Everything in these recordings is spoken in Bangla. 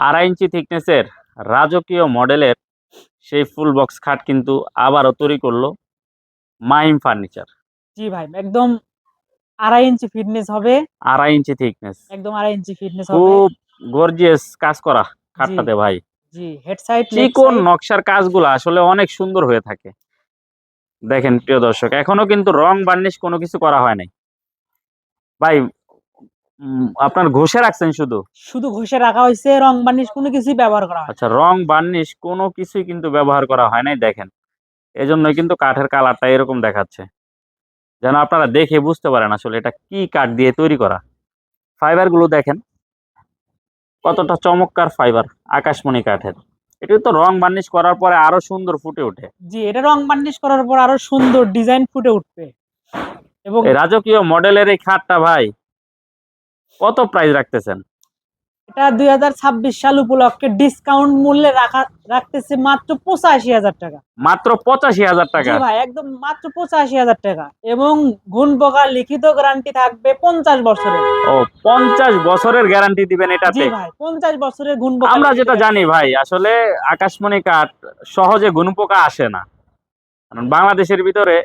2.5 ইঞ্চি থিকনেসের রাজকীয় মডেলের সেই ফুল বক্স খাট কিন্তু আবারও তৈরি করলো মাহিম ফার্নিচার। জি ভাই, একদম 2.5 ইঞ্চি ফিটনেস হবে। 2.5 ইঞ্চি থিকনেস, একদম 2.5 ইঞ্চি ফিটনেস হবে। খুব গর্জিয়াস কাজ করা জি খাটটাতে ভাই। জি, হেড সাইড লেগ চিকন সাইড। নকশার কাজগুলো আসলে অনেক সুন্দর হয়ে থাকে। দেখেন প্রিয় দর্শক, এখনো কিন্তু রং বার্নিশ কোনো কিছু করা হয় নাই ভাই। আপনার ঘষে রাখছেন শুধু? শুধু ঘষে রাখা হয়েছে, রং বার্নিশ কোনো কিছুই ব্যবহার করা হয়। আচ্ছা, রং বার্নিশ কোনো কিছুই কিন্তু ব্যবহার করা হয় নাই। দেখেন, এজন্যই কিন্তু কাঠের কালারটা এরকম দেখাচ্ছে, যেন আপনারা দেখে বুঝতে পারেন আসলে এটা কি কাঠ দিয়ে তৈরি করা। ফাইবার গুলো দেখেন কতটা চমৎকার ফাইবার, আকাশমণি কাঠের। এটা তো রং বার্নিশ করার পরে আরো সুন্দর ফুটে ওঠে। জি, এটা রং বার্নিশ করার পর আরো সুন্দর ডিজাইন ফুটে উঠবে। এবং এই রাজকীয় মডেলের এই খাটটা ভাই কত প্রাইস রাখতেছেন? এটা 2026 সাল উপলক্ষে ডিসকাউন্ট মূল্যে রাখতেছে মাত্র 85,000 টাকা। মাত্র 85,000 জি টাকা? ভাই, একদম মাত্র 85,000 টাকা। এবং গুণ পোকা লিখিত গ্যারান্টি থাকবে 50 বছরের। ও, 50 বছরের গ্যারান্টি দিবেন জি এটাতে? ভাই, 50 বছরের গুণ পোকা আমরা লিখিত যেটা জানি গ্যারান্টি। ভাই, আসলে আকাশমণি কাঠ সহজে গুণপোকা আসে না, কারণ বাংলাদেশের ভিতরে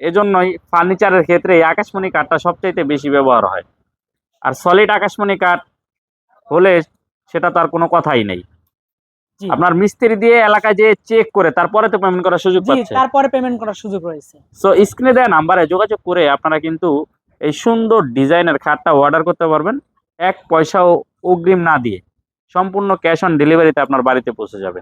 এজন্যই ফার্নিচারের ক্ষেত্রে এই আকাশমণি কাঠটা সবচাইতে বেশি ব্যবহার হয়। আর সলিড আকাশমণি কাঠ হলে সেটা তার কোনো কথাই নেই। জি আপনার মিস্ত্রি দিয়ে এলাকায় যে চেক করে তারপরে তো পেমেন্ট করার সুযোগ জি, পাচ্ছে। তারপরে পেমেন্ট করার সুযোগ রয়েছে। সো স্ক্রিনে দেওয়া নাম্বারে যোগাযোগ করে আপনারা কিন্তু এই সুন্দর ডিজাইনের খাটটা অর্ডার করতে পারবেন, 1 পয়সাও অগ্রিম না দিয়ে। সম্পূর্ণ ক্যাশ অন ডেলিভারিতে আপনার বাড়িতে পৌঁছে যাবে।